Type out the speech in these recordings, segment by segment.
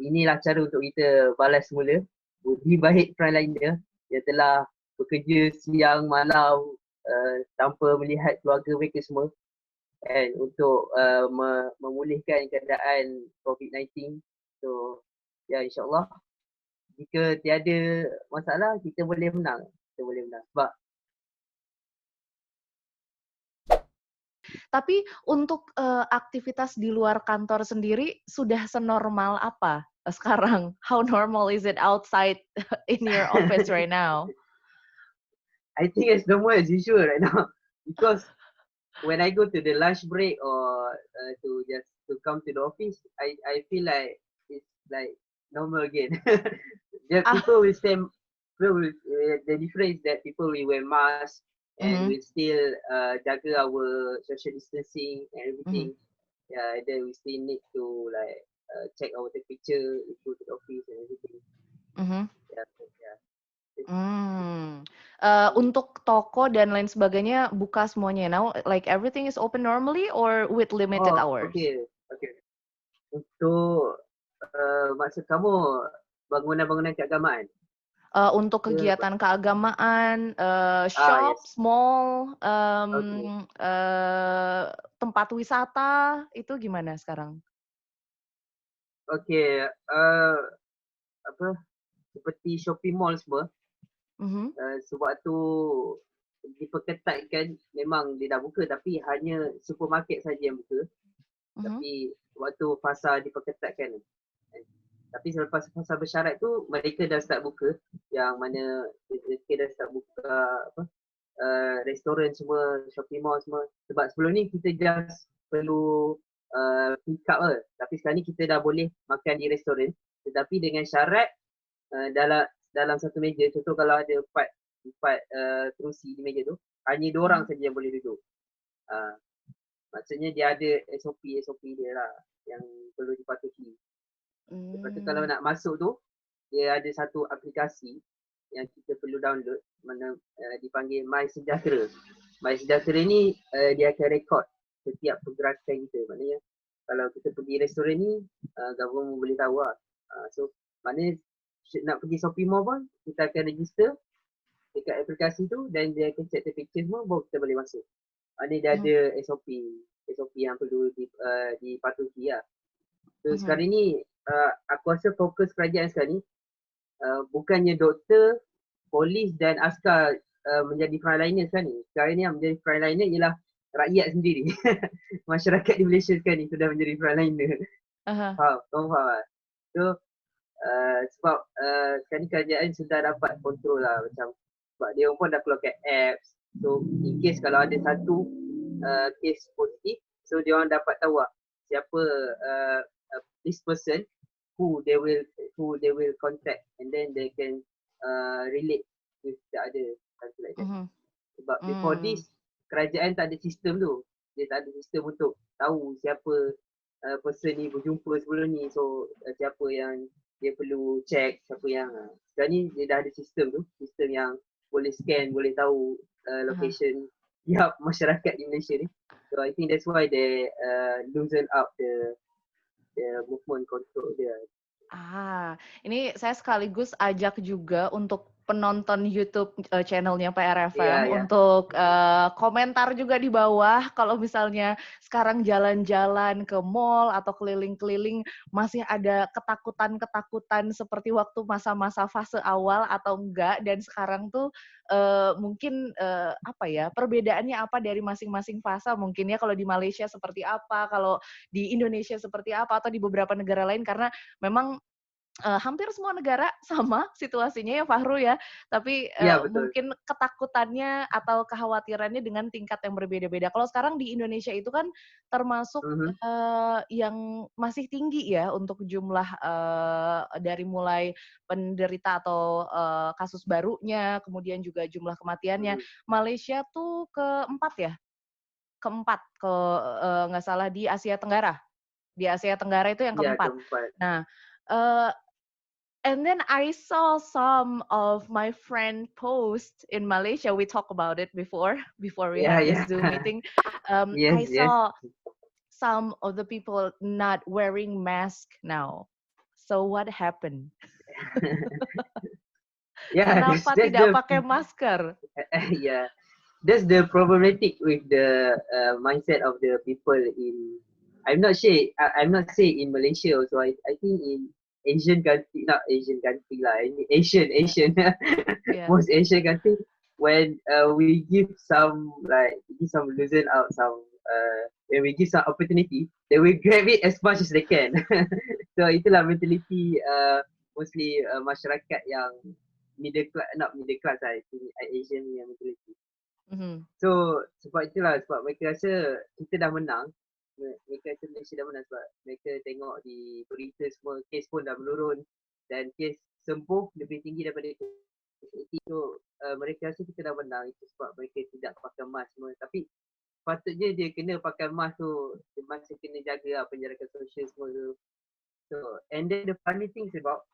inilah cara untuk kita balas semula budi baik frontliner yang telah bekerja siang malam tanpa melihat keluarga mereka semua untuk memulihkan keadaan COVID-19. So insyaAllah jika tiada masalah kita boleh menang. Sebab tapi untuk aktivitas di luar kantor sendiri sudah senormal apa sekarang? How normal is it outside in your office right now? I think it's normal as usual right now because when I go to the lunch break or to come to the office, I feel like it's like normal again. People will stand. The difference is that people will wear masks and we still jaga our social distancing and everything. Yeah, then we still need to like check our temperature, go to the office and everything. Untuk toko dan lain sebagainya buka semuanya now, like everything is open normally or with limited hours? Okay. Untuk maksud kamu bangunan-bangunan keagamaan? Untuk kegiatan keagamaan, shops, mall, tempat wisata itu gimana sekarang? Okay, seperti shopping mall semua. Sebab tu diperketatkan, memang dia dah buka tapi hanya supermarket saja yang buka. Tapi waktu fasa diperketatkan. Tapi selepas fasa bersyarat tu mereka dah start buka, yang mana mereka dah start buka restoran semua, shopping mall semua. Sebab sebelum ni kita just perlu pick up lah. Tapi sekarang ni kita dah boleh makan di restoran, tetapi dengan syarat dalam satu meja. Contoh kalau ada empat kerusi di meja tu, hanya 2 orang saja yang boleh duduk. Maksudnya dia ada SOP dia lah yang perlu dipatuhi. Lepas tu kalau nak masuk tu, dia ada satu aplikasi yang kita perlu download, mana dipanggil My Sejahtera. My Sejahtera ni dia akan rekod setiap pergerakan kita. Maknanya kalau kita pergi restoran ni, government boleh tahu lah. So maknanya nak pergi shopping mall pun, kita akan register dekat aplikasi tu dan dia akan check temperature semua, baru kita boleh masuk. Maknanya dia ada SOP yang perlu dipatuhi lah. So sekarang ni, aku rasa fokus kerajaan sekarang ni, bukannya doktor, polis dan askar menjadi frontliner sekarang ni. Sekarang ni yang menjadi frontliner ialah rakyat sendiri. Masyarakat di Malaysia sekarang ni sudah menjadi frontliner. Faham tak? So, sebab sekarang ni kerajaan sudah dapat kontrol lah, macam sebab dia pun dah keluarkan apps. So in case kalau ada satu case positif, so dia orang dapat tahu lah siapa this person who they will contact, and then they can relate with the other, something like that. Sebab before this, kerajaan tak ada sistem tu. Dia tak ada sistem untuk tahu siapa person ni berjumpa sebelum ni. So siapa yang dia perlu check, siapa yang sekarang ni dia dah ada sistem tu, sistem yang boleh scan, boleh tahu location masyarakat di Malaysia ni. So I think that's why they loosen up the movement control dia. Ini saya sekaligus ajak juga untuk penonton YouTube channelnya PRFM untuk komentar juga di bawah kalau misalnya sekarang jalan-jalan ke mall atau keliling-keliling masih ada ketakutan-ketakutan seperti waktu masa-masa fase awal atau enggak, dan sekarang tuh mungkin perbedaannya apa dari masing-masing fase, mungkin ya kalau di Malaysia seperti apa, kalau di Indonesia seperti apa, atau di beberapa negara lain, karena memang hampir semua negara sama situasinya ya Fahru ya, tapi mungkin ketakutannya atau kekhawatirannya dengan tingkat yang berbeda-beda. Kalau sekarang di Indonesia itu kan termasuk yang masih tinggi ya untuk jumlah dari mulai penderita atau kasus barunya, kemudian juga jumlah kematiannya. Malaysia tuh keempat nggak salah di Asia Tenggara. Di Asia Tenggara itu yang keempat. Nah, and then I saw some of my friend post in Malaysia. We talked about it before we had this Zoom meeting. I saw some of the people not wearing mask now. So what happened? Yeah, Kenapa tidak pakai masker? Yeah, that's the problematic with the mindset of the people in. I'm not sure. I'm not saying in Malaysia also. I think in Asian country, not Asian country lah. Asian, Yeah. most Asian country. When we give some loosen out some when we give some opportunity, they will grab it as much as they can. So itulah mentality mostly masyarakat yang not middle class lah. I think Asian yang mentality. So sebab itulah, sebab mereka rasa kita dah menang. Mereka rasa Malaysia dah menang sebab mereka tengok di berita semua kes pun dah menurun dan kes sembuh lebih tinggi daripada kes. So mereka rasa kita dah menang, itu sebab mereka tidak pakai mask semua. Tapi patutnya dia kena pakai mask tu, dia masih kena jaga penjarakan sosial semua tu. So and then the funny thing is about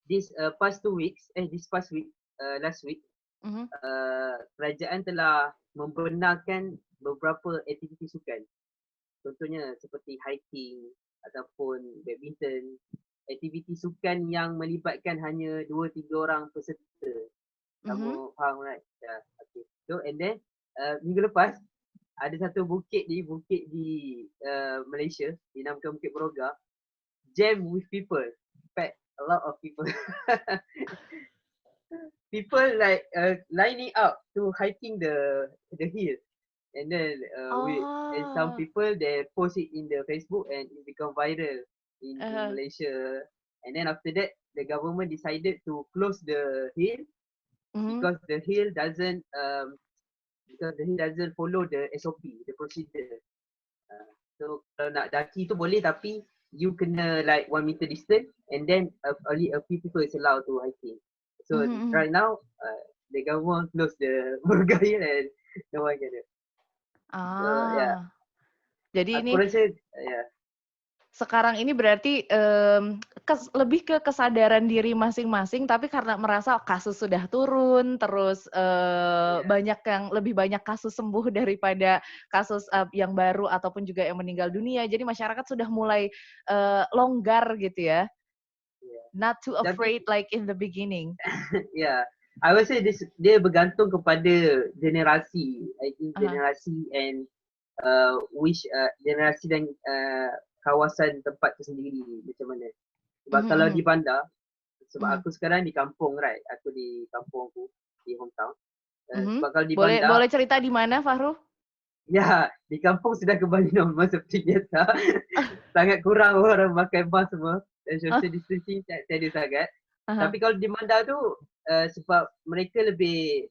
this past week, last week, kerajaan telah membenarkan beberapa aktiviti sukan. Contohnya seperti hiking ataupun badminton, aktiviti sukan yang melibatkan hanya 2-3 orang peserta. Kamu faham, right? Yeah, okay. So and then minggu lepas ada satu bukit di Malaysia dinamakan Bukit Beroga, jam with people, packed a lot of people. People like lining up to hiking the hill, and then and some people they post it in the Facebook and it become viral in Malaysia. And then after that, the government decided to close the hill because the hill doesn't follow the SOP, the procedure. So kalau nak daki tu boleh, tapi you kena like 1 meter distance, and then only a few people is allowed to hiking. So right now, the government close the Beroga Hill and no one can do. So yeah. Jadi aku ini rasa, yeah. Sekarang ini berarti lebih ke kesadaran diri masing-masing, tapi karena merasa kasus sudah turun, terus lebih banyak kasus sembuh daripada kasus yang baru ataupun juga yang meninggal dunia. Jadi masyarakat sudah mulai longgar gitu ya. Yeah. Not too afraid like in the beginning. Yeah, I would say dia bergantung kepada generasi. I think generasi and generasi dan kawasan tempat tu sendiri macam mana. Sebab kalau di bandar, sebab aku sekarang di kampung, right? Aku di kampung aku, di hometown. Sebab kalau di bandar, boleh cerita di mana, Fahru? Ya, di kampung sudah kembali normal seperti biasa. Sangat kurang orang pakai mask semua dan social distancing tiada sangat. Tapi kalau di bandar tu sebab mereka lebih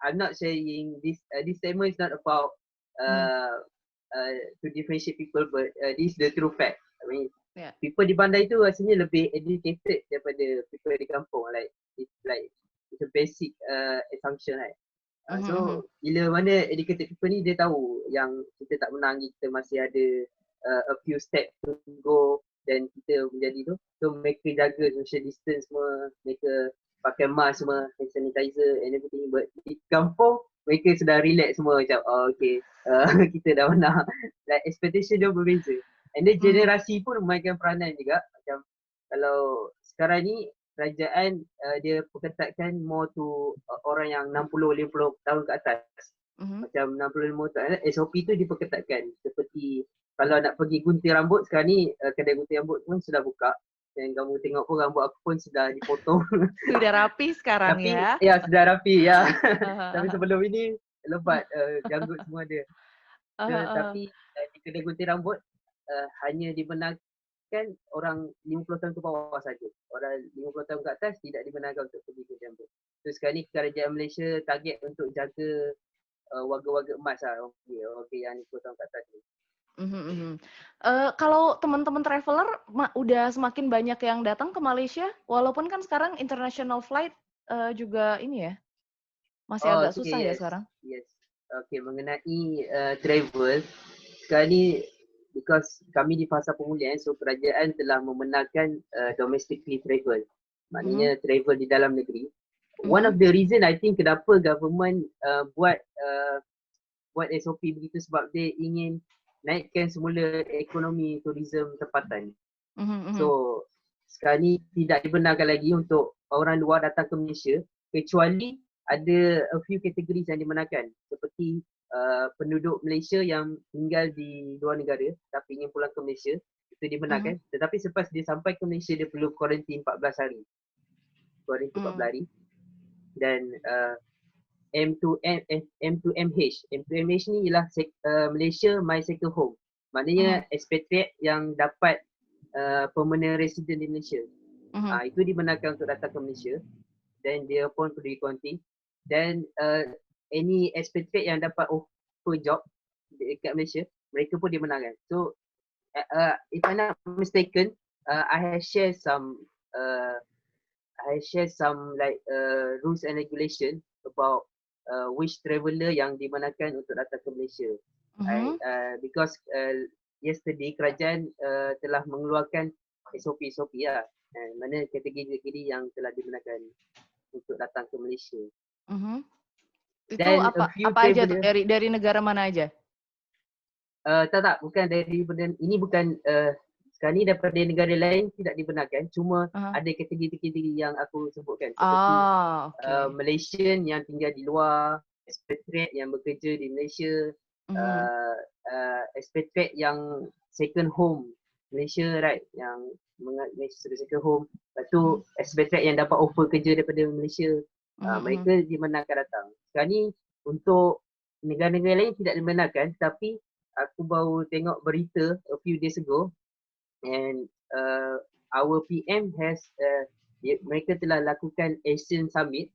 I'm not saying this statement is not about to differentiate people, but this is the true fact. I mean, people di bandar itu rasanya lebih educated daripada people di kampung. Like it's a basic assumption, right? So bila mana educated people ni, dia tahu yang kita tak menang, kita masih ada a few steps to go dan kita menjadi tu. So mereka jaga social distance semua, mereka pakai mask semua, hand sanitizer and everything. But di kampung mereka sudah relax semua, macam okay, kita dah menang. Like expectation dia berbeza. And then generasi pun memainkan peranan juga. Macam kalau sekarang ni kerajaan dia perketatkan more to orang yang 60-50 tahun ke atas. Macam 65 tahun, SOP tu diperketatkan. Seperti kalau nak pergi gunting rambut sekarang ni, kedai gunting rambut pun sudah buka. Dan kamu tengok pun rambut aku pun sudah dipotong. Sudah rapi sekarang. Tapi, ya? Ya, sudah rapi ya. Tapi sebelum ini lebat, janggut semua ada. Tapi di kedai gunting rambut hanya dibenarkan orang 50 tahun ke bawah saja. Orang 50 tahun ke atas tidak dibenarkan untuk pergi gunting rambut. So sekarang ni kerajaan Malaysia target untuk jaga warga-warga emas lah. Okay, yang 50 tahun ke atas ni. Kalau teman-teman traveler udah semakin banyak yang datang ke Malaysia, walaupun kan sekarang international flight juga ini ya, masih agak susah ya sekarang. Yes. Okay, mengenai travel, sekarang ni because kami di fasa pemulihan, so kerajaan telah membenarkan domestically travel. Maknanya travel di dalam negeri. One of the reason I think kenapa government buat SOP begitu, sebab dia ingin naikkan semula ekonomi tourism tempatan. So sekarang ni tidak dibenarkan lagi untuk orang luar datang ke Malaysia kecuali ada a few categories yang dibenarkan seperti penduduk Malaysia yang tinggal di luar negara tapi ingin pulang ke Malaysia, itu dibenarkan. Tetapi selepas dia sampai ke Malaysia dia perlu kuarantin 14 hari. Kuarantin 14 hari. Dan M2MH. M2MH ni ialah Malaysia My Second Home. Maknanya expatriate yang dapat permanent resident di Malaysia. Itu dibenarkan untuk datang ke Malaysia. Dan dia pun perlu di-quarantine. Dan any expatriate yang dapat offer job dekat Malaysia, mereka pun dibenarkan. So if I'm not mistaken, I have shared some like rules and regulation about which traveller yang dibenarkan untuk datang ke Malaysia. Because yesterday kerajaan telah mengeluarkan SOP lah. Mana kategori-kategori yang telah dibenarkan untuk datang ke Malaysia. Itu apa aja tuh, dari negara mana aja? Tak, bukan dari ini bukan sekarang ni daripada negara lain tidak dibenarkan, cuma ada kategori-kategori yang aku sebutkan seperti Malaysian yang tinggal di luar, expatriate yang bekerja di Malaysia, expatriate yang second home Malaysia, right, yang Malaysia second home. Lepas tu expatriate yang dapat offer kerja daripada Malaysia, mereka dibenarkan datang. Sekarang ni untuk negara-negara lain tidak dibenarkan, tapi aku baru tengok berita a few days ago and our PM has mereka telah lakukan Asian Summit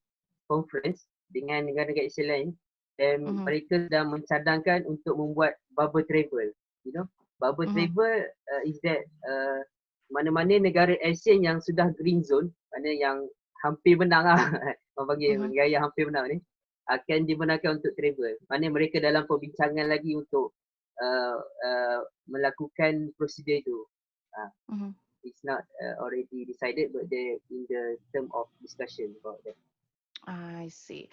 Conference dengan negara-negara Asia lain dan mereka sedang mencadangkan untuk membuat bubble travel. You know, bubble travel is that mana-mana negara Asia yang sudah green zone, mana yang hampir menang lah, orang panggil gaya hampir menang ni, akan dibenarkan untuk travel. Mana mereka dalam perbincangan lagi untuk melakukan prosedur itu. It's not already decided, but they're in the term of discussion about that. I see.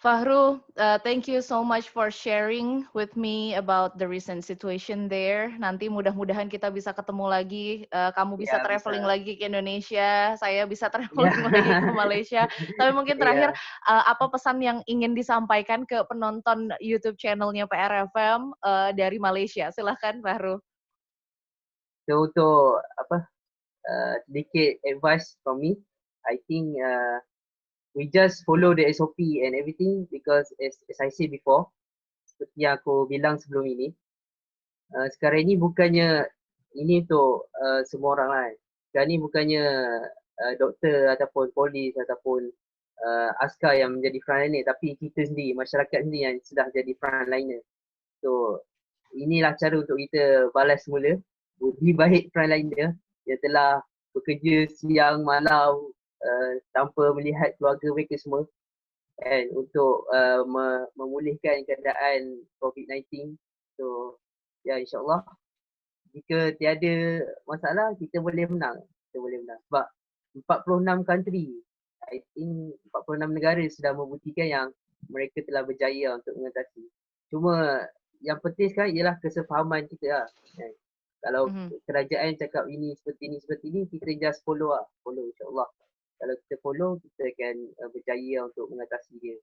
Fahru, thank you so much for sharing with me about the recent situation there. Nanti mudah-mudahan kita bisa ketemu lagi, kamu bisa traveling lagi ke Indonesia, saya bisa traveling lagi ke Malaysia. Tapi mungkin terakhir, apa pesan yang ingin disampaikan ke penonton YouTube channelnya PRFM dari Malaysia? Silahkan Fahru. So untuk sedikit advice from me, I think we just follow the SOP and everything because as I said before, seperti yang aku bilang sebelum ini, sekarang ini bukannya ini untuk semua orang lah. Sekarang ini bukannya doktor ataupun polis ataupun askar yang menjadi frontliner, tapi kita sendiri, masyarakat sendiri yang sudah jadi frontliner. So inilah cara untuk kita balas semula budi baik frontliner yang telah bekerja siang malam tanpa melihat keluarga mereka semua and untuk memulihkan keadaan COVID-19. So ya, insyaAllah jika tiada masalah kita boleh menang. Sebab 46 country, I think 46 negara sudah membuktikan yang mereka telah berjaya untuk mengatasi. Cuma yang penting sekarang ialah kesefahaman kita lah. Kalau kerajaan cakap ini seperti ini, kita just follow insyaAllah. Kalau kita follow, kita akan berjaya untuk mengatasi dia.